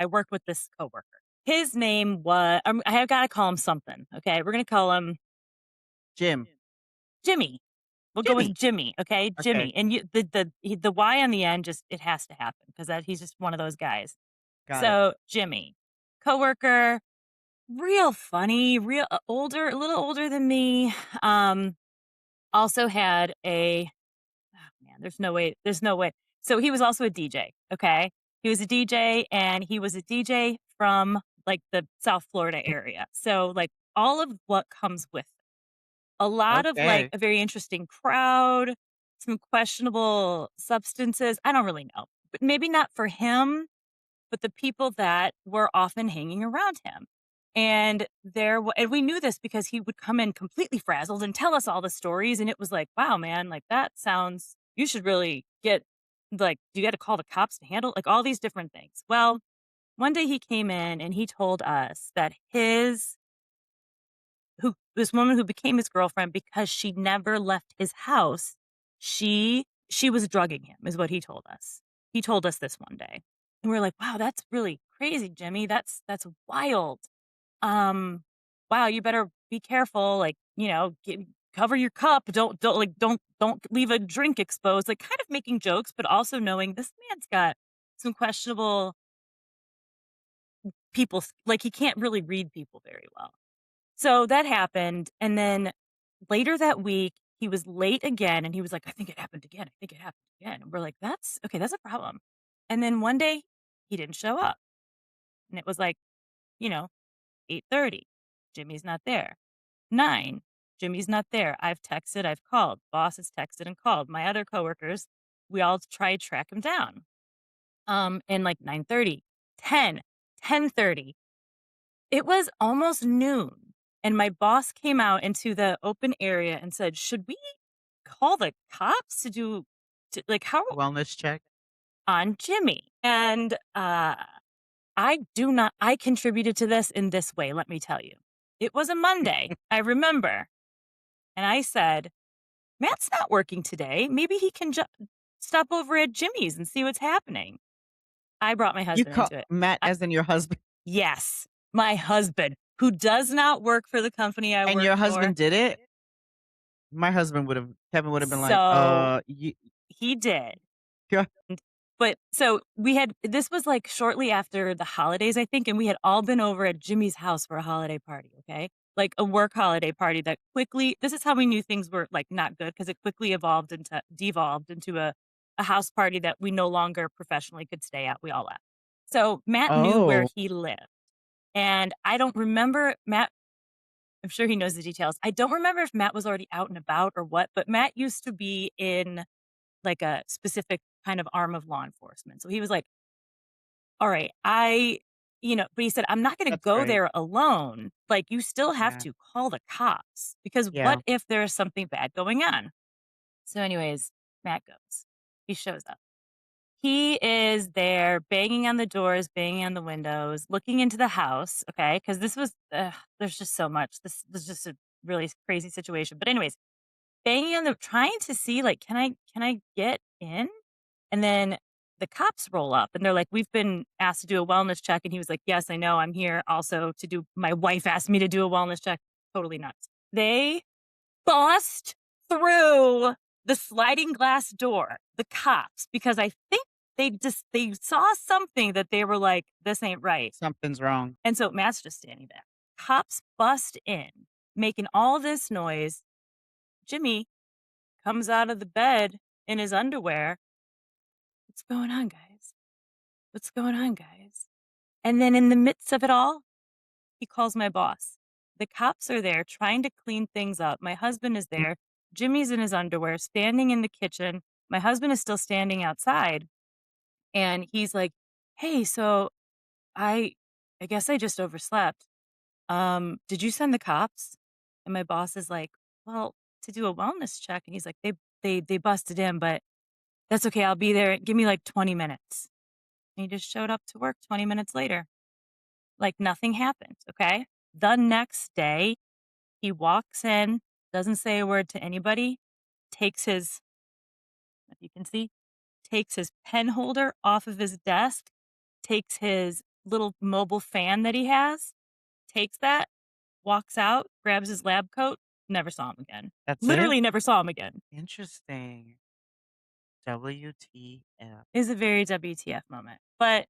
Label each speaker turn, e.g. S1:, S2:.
S1: I worked with this coworker. His name was, I have got to call him something. Okay. We're going to call him
S2: Jim.
S1: Jimmy. We'll go with
S2: Jimmy.
S1: Jimmy. Okay.
S2: Okay,
S1: Jimmy. And the Y on the end just, it has to happen because he's just one of those guys.
S2: got it.
S1: So Jimmy, coworker, real funny, real older, a little older than me. Um, Also had a man, there's no way. So he was also a DJ, okay? He was a DJ and he was a DJ from like the South Florida area. So like all of what comes with it. A lot of like
S2: Okay.
S1: a very interesting crowd, some questionable substances. I don't really know. But maybe not for him, but the people that were often hanging around him. And we knew this because he would come in completely frazzled and tell us all the stories. And it was like, wow, man, like that sounds, you should really get, like, you got to call the cops to handle like all these different things. Well, one day he came in and he told us that this woman who became his girlfriend because she never left his house, she was drugging him, is what he told us. He told us this one day. And we are like, "Wow, that's really crazy, Jimmy. That's wild. Um, wow, you better be careful, like, cover your cup. Don't leave a drink exposed." Like kind of making jokes, but also knowing this man's got some questionable like he can't really read people very well. So that happened, and then later that week, he was late again, and he was like, "I think it happened again. I think it happened again." And we're like, "That's okay, that's a problem." And then one day, he didn't show up, and it was like, you know, 8:30, Jimmy's not there. 9, Jimmy's not there. I've texted, I've called. Boss has texted and called. My other coworkers, we all try to track him down. And like 9:30, 10, 10:30. It was almost noon, and my boss came out into the open area and said, "Should we call the cops like, how
S2: Wellness check.
S1: on Jimmy?" And, I contributed to this in this way, let me tell you. It was a Monday, I remember, and I said, "Matt's not working today. Maybe he can stop over at Jimmy's and see what's happening." I brought my
S2: You
S1: husband
S2: call
S1: into it.
S2: Matt
S1: I
S2: as in your husband,
S1: Yes, my husband, who does not work for the company I
S2: and
S1: work
S2: your
S1: for.
S2: husband did it? My husband would've Kevin would've been like,
S1: So,
S2: you
S1: he did.
S2: yeah,
S1: But so this was like shortly after the holidays, I think, and we had all been over at Jimmy's house for a holiday party, okay? Like a work holiday party that quickly, this is how we knew things were like not good because it quickly devolved into a house party that we no longer professionally could stay at. We all left. So Matt knew where
S2: oh,
S1: he lived. And I don't remember Matt, I'm sure he knows the details. I don't remember if Matt was already out and about or what, but Matt used to be in like a specific kind of arm of law enforcement. So he was like, "All right, but he said, "I'm not gonna
S2: that's
S1: go
S2: great.
S1: there alone. Like, you still have
S2: Yeah,
S1: to call the cops because what
S2: yeah.
S1: if there's something bad going on?" So anyways, Matt goes. He shows up. He is there banging on the doors, banging on the windows, looking into the house, okay? Because there's just so much. This was just a really crazy situation. But anyways, banging on the trying to see, like, "Can I get in?" And then the cops roll up and they're like, "We've been asked to do a wellness check." And he was like, "Yes, I know. I'm here also to do my wife asked me to do a wellness check." Totally nuts. They bust through the sliding glass door, the cops, because I think they saw something that they were like, "This ain't right."
S2: Something's wrong.
S1: And so Matt's just standing there. Cops bust in, making all this noise. Jimmy comes out of the bed in his underwear. "What's going on, guys? What's going on, guys?" And then in the midst of it all, he calls my boss. The cops are there trying to clean things up. My husband is there. Jimmy's in his underwear, standing in the kitchen. My husband is still standing outside. And he's like, "Hey, so I I guess I just overslept. Did you send the cops?" And my boss is like, "Well, to do a wellness check." And he's like, they busted in, but that's okay. I'll be there. Give me like 20 minutes." And he just showed up to work 20 minutes later. Like nothing happened, okay? The next day, he walks in, doesn't say a word to anybody, takes his, if you can see, takes his pen holder off of his desk, takes his little mobile fan that he has, takes that, walks out, grabs his lab coat, never saw him again.
S2: That's it?
S1: Literally never saw him again.
S2: Interesting. WTF.
S1: Is a very WTF moment. But